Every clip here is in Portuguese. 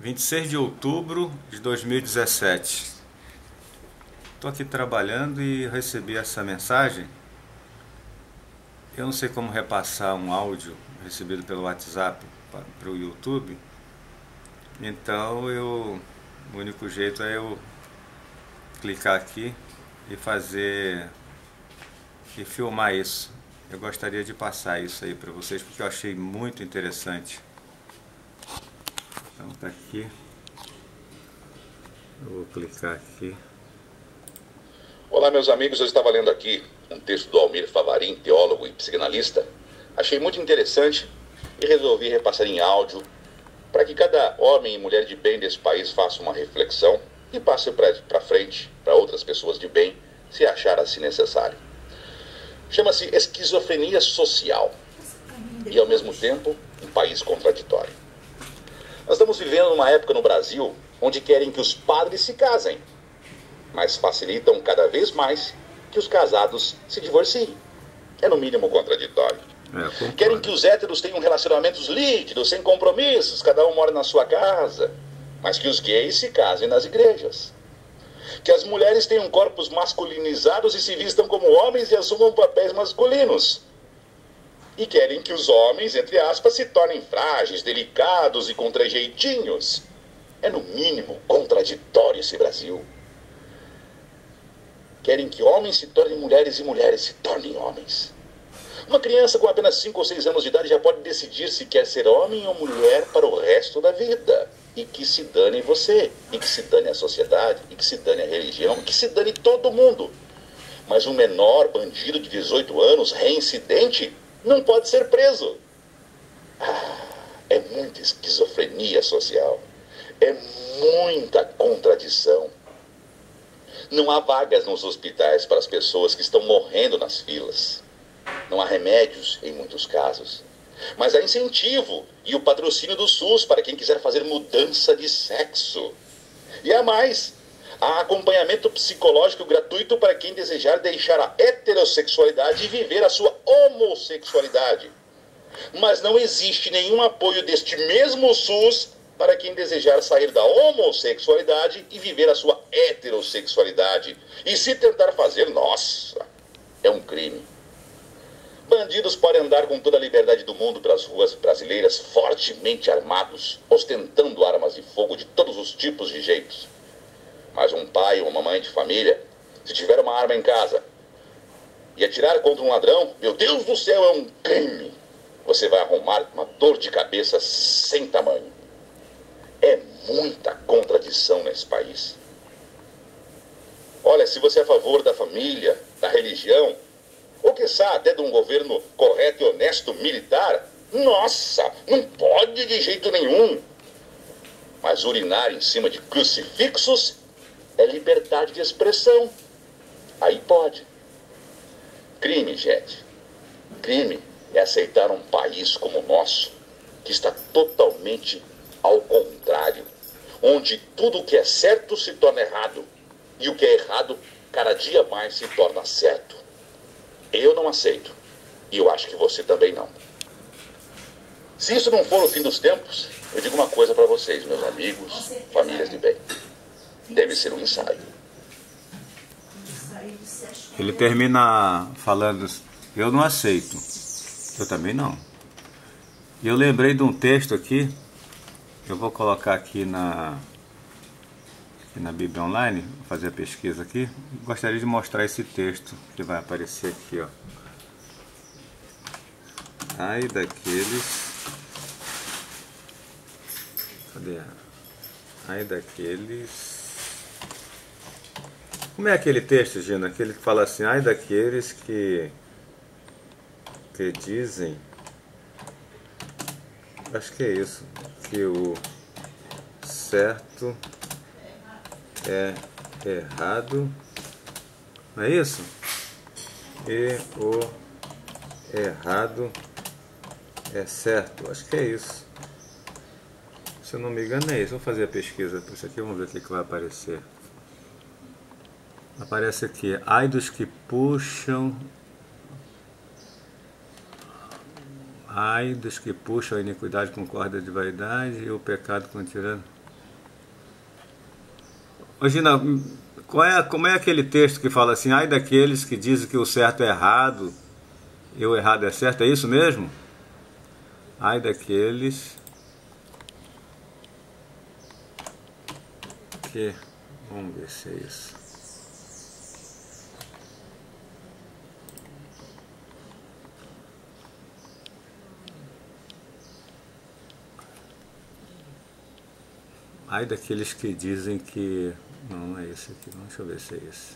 26 de outubro de 2017. Estou aqui trabalhando e recebi essa mensagem. Eu não sei como repassar um áudio recebido pelo WhatsApp para o YouTube. Então o único jeito é eu clicar aqui e fazer e filmar isso. Eu gostaria de passar isso aí para vocês porque eu achei muito interessante. Então tá aqui. Eu vou clicar aqui. Olá, meus amigos, eu estava lendo aqui um texto do Almir Favarin, teólogo e psicanalista. Achei muito interessante e resolvi repassar em áudio para que cada homem e mulher de bem desse país faça uma reflexão e passe para frente para outras pessoas de bem, se achar assim necessário. Chama-se esquizofrenia social e, ao mesmo tempo, um país contraditório. Nós estamos vivendo numa época no Brasil onde querem que os padres se casem, mas facilitam cada vez mais que os casados se divorciem. É no mínimo contraditório. Querem que os héteros tenham relacionamentos líquidos, sem compromissos, cada um mora na sua casa, mas que os gays se casem nas igrejas. Que as mulheres tenham corpos masculinizados e se vistam como homens e assumam papéis masculinos. E querem que os homens, entre aspas, se tornem frágeis, delicados e com trejeitinhos. É no mínimo contraditório esse Brasil. Querem que homens se tornem mulheres e mulheres se tornem homens. Uma criança com apenas 5 ou 6 anos de idade já pode decidir se quer ser homem ou mulher para o resto da vida. E que se dane você, e que se dane a sociedade, e que se dane a religião, e que se dane todo mundo. Mas um menor bandido de 18 anos, reincidente, não pode ser preso. É muita esquizofrenia social. É muita contradição. Não há vagas nos hospitais para as pessoas que estão morrendo nas filas. Não há remédios em muitos casos. Mas há incentivo e o patrocínio do SUS para quem quiser fazer mudança de sexo. E há mais. Há acompanhamento psicológico gratuito para quem desejar deixar a heterossexualidade e viver a sua homossexualidade. Mas não existe nenhum apoio deste mesmo SUS para quem desejar sair da homossexualidade e viver a sua heterossexualidade. E se tentar fazer, nossa, é um crime. Bandidos podem andar com toda a liberdade do mundo pelas ruas brasileiras, fortemente armados, ostentando armas de fogo de todos os tipos de jeitos. Mas um pai ou uma mãe de família, se tiver uma arma em casa e atirar contra um ladrão, meu Deus do céu, é um crime. Você vai arrumar uma dor de cabeça sem tamanho. É muita contradição nesse país. Olha, se você é a favor da família, da religião, ou quiçá até de um governo correto e honesto militar, nossa, não pode de jeito nenhum. Mas urinar em cima de crucifixos é liberdade de expressão. Aí pode. Crime, gente. Crime é aceitar um país como o nosso, que está totalmente ao contrário, onde tudo o que é certo se torna errado, e o que é errado cada dia mais se torna certo. Eu não aceito, e eu acho que você também não. Se isso não for o fim dos tempos, eu digo uma coisa para vocês, meus amigos, famílias de bem. Deve ser um ensaio. Ele termina falando: eu não aceito. Eu também não. E eu lembrei de um texto aqui. Eu vou colocar aqui na Bíblia Online, vou fazer a pesquisa aqui. Gostaria de mostrar esse texto que vai aparecer aqui, ó. Ai daqueles... Cadê? Ai daqueles... Como é aquele texto, Gina? Aquele que fala assim: ai daqueles que dizem... Acho que é isso. Que o certo é errado, não é isso? E o errado é certo. Acho que é isso. Se eu não me engano é isso. Vou fazer a pesquisa. Isso aqui, vamos ver o que vai aparecer. Aparece aqui: ai dos que puxam... Ai dos que puxam a iniquidade com corda de vaidade e o pecado com tirano. Ô Gina, como é aquele texto que fala assim, ai daqueles que dizem que o certo é errado e o errado é certo, é isso mesmo? Ai daqueles que... Vamos ver se é isso. Ai daqueles que dizem que... Não é esse aqui, não. Deixa eu ver se é esse.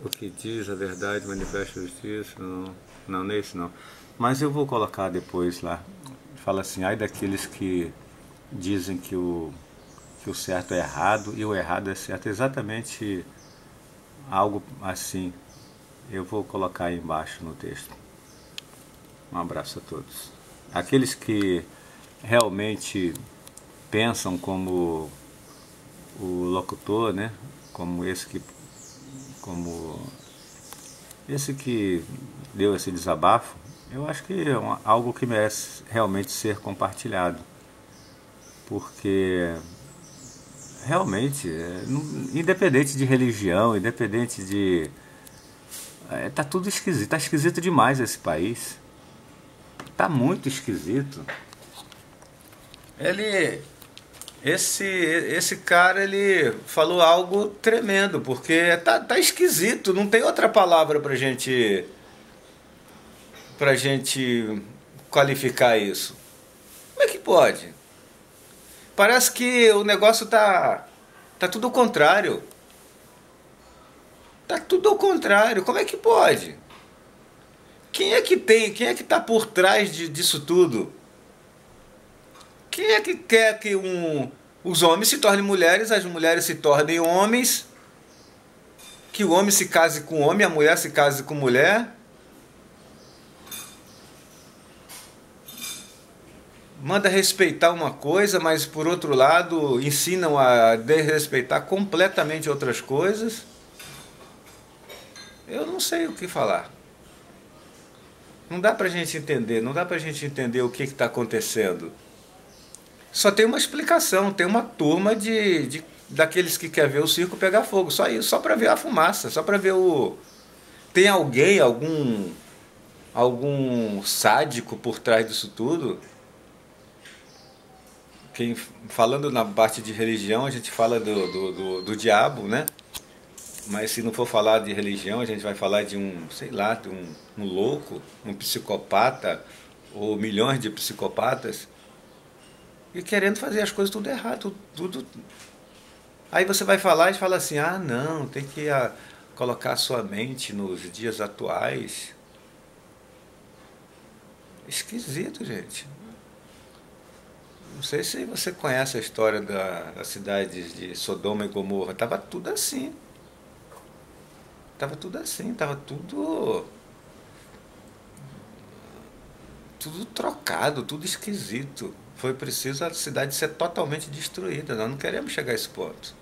O que diz a verdade manifesta a justiça. Não, não é esse não. Mas eu vou colocar depois lá. Fala assim, ai daqueles que dizem que o certo é errado e o errado é certo. Exatamente algo assim. Eu vou colocar aí embaixo no texto. Um abraço a todos. Aqueles que realmente pensam como o locutor, né? Como esse que deu esse desabafo, eu acho que é algo que merece realmente ser compartilhado, porque realmente, independente de religião, independente de... tá tudo esquisito, tá esquisito demais esse país, tá muito esquisito. Esse cara, ele falou algo tremendo, porque tá esquisito, não tem outra palavra pra gente qualificar isso. Como é que pode? Parece que o negócio tá tudo ao contrário. Tá tudo ao contrário, como é que pode? Quem é que tá por trás disso tudo? Quem é que quer que os homens se tornem mulheres, as mulheres se tornem homens, que o homem se case com homem, a mulher se case com mulher? Manda respeitar uma coisa, mas por outro lado ensinam a desrespeitar completamente outras coisas. Eu não sei o que falar. Não dá pra gente entender, não dá pra gente entender o que está acontecendo. Só tem uma explicação, tem uma turma daqueles que quer ver o circo pegar fogo, só isso, só para ver a fumaça, só para ver o... Tem alguém, algum sádico por trás disso tudo? Falando na parte de religião, a gente fala do diabo, né? Mas se não for falar de religião, a gente vai falar de sei lá, de um louco, um psicopata, ou milhões de psicopatas, e querendo fazer as coisas tudo errado, tudo. Aí você vai falar e fala assim, ah não, tem que colocar a sua mente nos dias atuais. Esquisito, gente. Não sei se você conhece a história das cidades de Sodoma e Gomorra. Tava tudo assim. Tava tudo assim, tava tudo trocado, tudo esquisito. Foi preciso a cidade ser totalmente destruída. Nós não queremos chegar a esse ponto.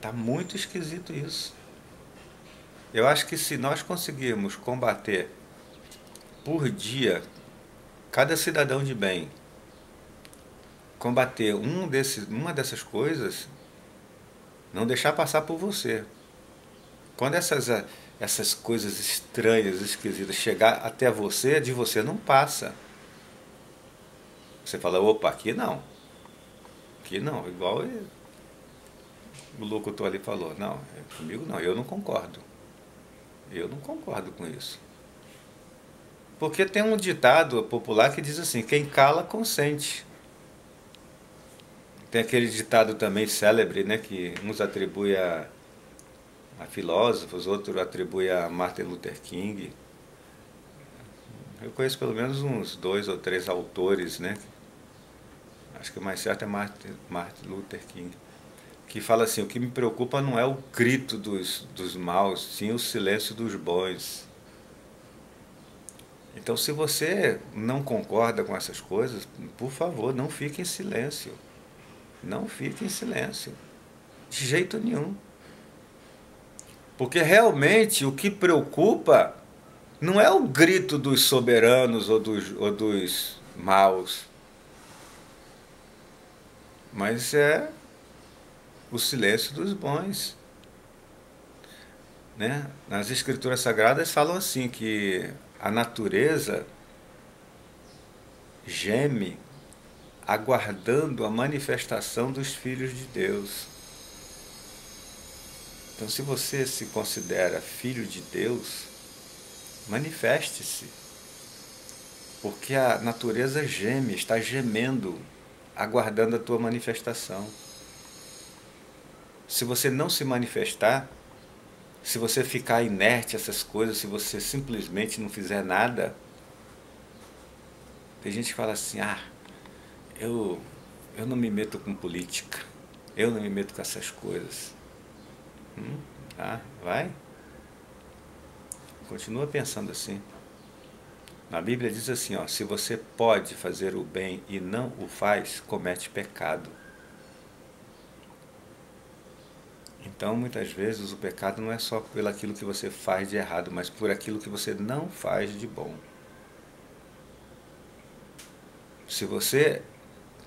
Tá muito esquisito isso. Eu acho que se nós conseguirmos combater por dia, cada cidadão de bem, combater uma dessas coisas, não deixar passar por você. Quando essas coisas estranhas, esquisitas, chegar até você, de você não passa. Você fala, opa, aqui não, igual o locutor ali falou, não, comigo não, eu não concordo com isso. Porque tem um ditado popular que diz assim, quem cala consente. Tem aquele ditado também célebre, né, que uns atribui a filósofos, outros atribui a Martin Luther King. Eu conheço pelo menos uns 2 ou 3 autores, né? Acho que o mais certo é Martin Luther King, que fala assim, o que me preocupa não é o grito dos maus, sim o silêncio dos bons. Então, se você não concorda com essas coisas, por favor, não fique em silêncio. Não fique em silêncio. De jeito nenhum. Porque realmente o que preocupa não é o grito dos soberanos ou dos maus. Mas é o silêncio dos bons. Né? Nas Escrituras Sagradas falam assim, que a natureza geme aguardando a manifestação dos filhos de Deus. Então, se você se considera filho de Deus, manifeste-se, porque a natureza geme, está gemendo, aguardando a tua manifestação. Se você não se manifestar, se você ficar inerte a essas coisas, se você simplesmente não fizer nada, tem gente que fala assim, eu não me meto com política, eu não me meto com essas coisas. Vai? Continua pensando assim. Na Bíblia diz assim, se você pode fazer o bem e não o faz, comete pecado. Então, muitas vezes, o pecado não é só pelo aquilo que você faz de errado, mas por aquilo que você não faz de bom. Se você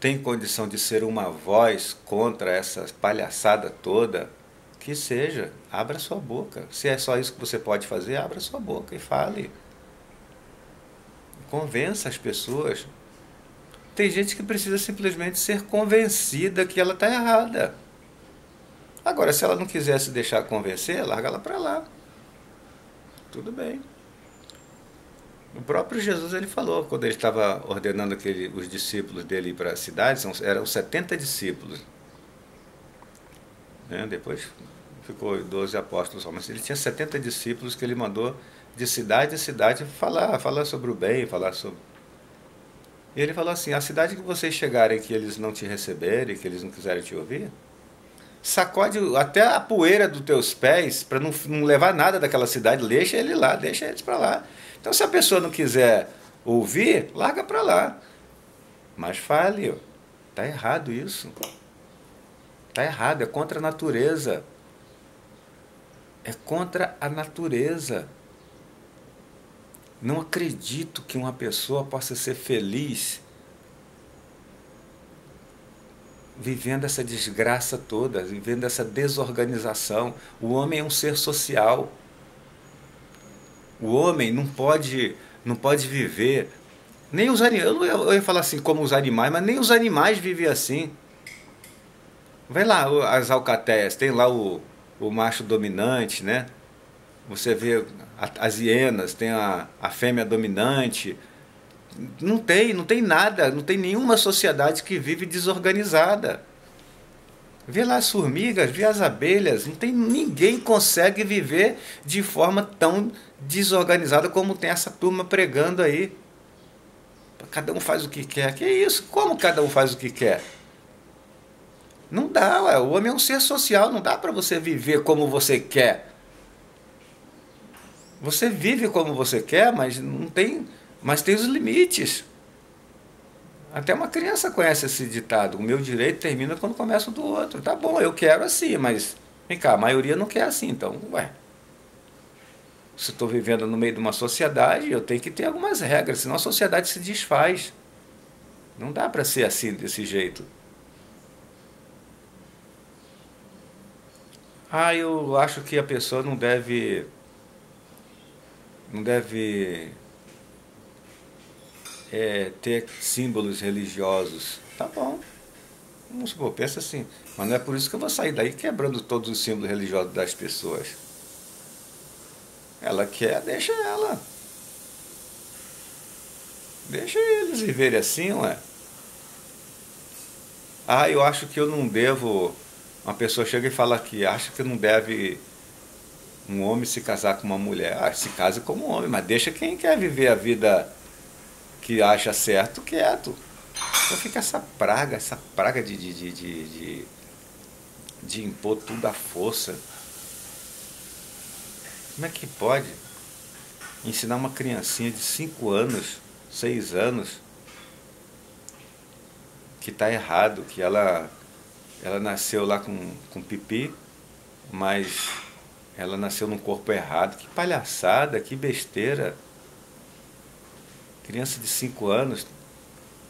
tem condição de ser uma voz contra essa palhaçada toda, que seja, abra sua boca. Se é só isso que você pode fazer, abra sua boca e fale. Convença as pessoas. Tem gente que precisa simplesmente ser convencida que ela está errada. Agora, se ela não quiser se deixar convencer, larga ela para lá. Tudo bem. O próprio Jesus ele falou, quando ele estava ordenando os discípulos dele para a cidade, eram 70 discípulos. Depois ficou 12 apóstolos só, mas ele tinha 70 discípulos que ele mandou de cidade em cidade falar sobre o bem, falar sobre... E ele falou assim, a cidade que vocês chegarem que eles não te receberem, que eles não quiserem te ouvir, sacode até a poeira dos teus pés para não levar nada daquela cidade, deixa ele lá, deixa eles para lá. Então se a pessoa não quiser ouvir, larga para lá. Mas fale, está errado isso. Está errado, é contra a natureza. É contra a natureza. Não acredito que uma pessoa possa ser feliz vivendo essa desgraça toda, vivendo essa desorganização. O homem é um ser social. O homem não pode viver. Nem os animais, eu ia falar assim como os animais, mas nem os animais vivem assim. Vai lá, as alcateias, tem lá o macho dominante, né? Você vê as hienas, tem a fêmea dominante. Não tem nada, não tem nenhuma sociedade que vive desorganizada. Vê lá as formigas, vê as abelhas, ninguém consegue viver de forma tão desorganizada como tem essa turma pregando aí. Cada um faz o que quer. Que isso? Como cada um faz o que quer? Não dá, o homem é um ser social, não dá para você viver como você quer. Você vive como você quer, mas tem os limites. Até uma criança conhece esse ditado, o meu direito termina quando começa o do outro. Tá bom, eu quero assim, mas vem cá, a maioria não quer assim, então, se estou vivendo no meio de uma sociedade, eu tenho que ter algumas regras, senão a sociedade se desfaz. Não dá para ser assim, desse jeito. Eu acho que a pessoa não deve ter símbolos religiosos. Tá bom. Vamos supor, pensa assim. Mas não é por isso que eu vou sair daí quebrando todos os símbolos religiosos das pessoas. Ela quer, deixa ela. Deixa eles viverem assim, eu acho que eu não devo... Uma pessoa chega e fala que acha que não deve um homem se casar com uma mulher. Se case como um homem, mas deixa quem quer viver a vida que acha certo, quieto. Então fica essa praga de impor tudo à força. Como é que pode ensinar uma criancinha de 5 anos, 6 anos, que está errado, que ela nasceu lá com pipi, mas ela nasceu num corpo errado. Que palhaçada, que besteira. Criança de 5 anos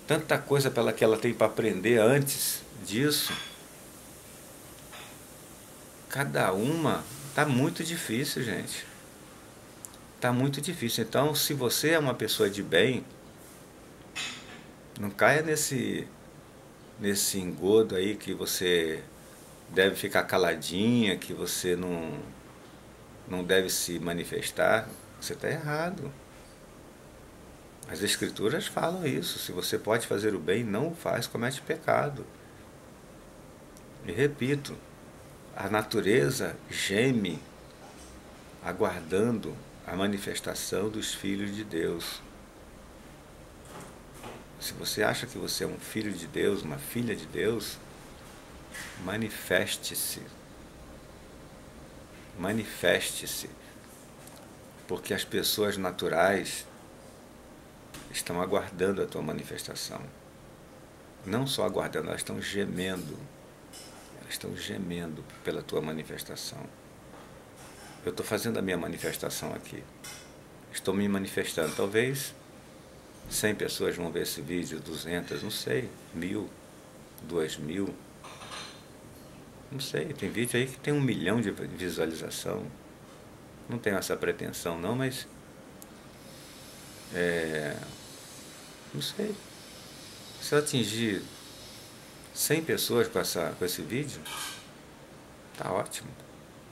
tanta coisa que ela tem para aprender antes disso. Cada uma tá muito difícil, gente. Tá muito difícil. Então, se você é uma pessoa de bem, não caia nesse engodo aí que você deve ficar caladinha, que você não deve se manifestar. Você está errado. As Escrituras falam isso. Se você pode fazer o bem, não o faz, comete pecado. E repito, a natureza geme aguardando a manifestação dos filhos de Deus. Se você acha que você é um filho de Deus, uma filha de Deus, manifeste-se. Manifeste-se. Porque as pessoas naturais estão aguardando a tua manifestação. Não só aguardando, elas estão gemendo. Elas estão gemendo pela tua manifestação. Eu estou fazendo a minha manifestação aqui. Estou me manifestando. Talvez 100 pessoas vão ver esse vídeo, 200, não sei, 1000, 2000. Não sei, tem vídeo aí que tem 1 milhão de visualização. Não tenho essa pretensão não, mas não sei. Se eu atingir 100 pessoas com esse vídeo, tá ótimo.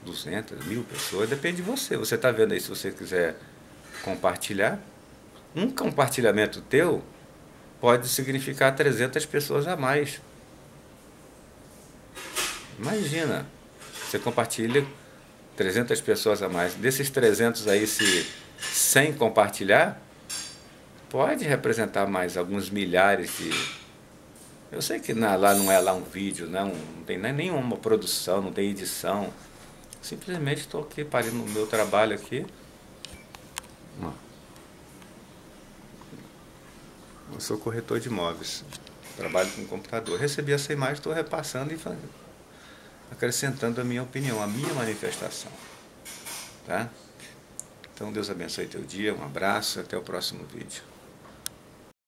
200, 1000 pessoas, depende de você. Você está vendo aí, se você quiser compartilhar, um compartilhamento teu pode significar 300 pessoas a mais. Imagina, você compartilha 300 pessoas a mais. Desses 300 aí, se 100 compartilhar, pode representar mais alguns milhares de... Eu sei que lá não é lá um vídeo, não tem nenhuma produção, não tem edição. Simplesmente estou aqui, parei no meu trabalho aqui. Eu sou corretor de imóveis, trabalho com computador. Recebi essa imagem, estou repassando e acrescentando a minha opinião, a minha manifestação. Tá? Então Deus abençoe teu dia, um abraço, até o próximo vídeo.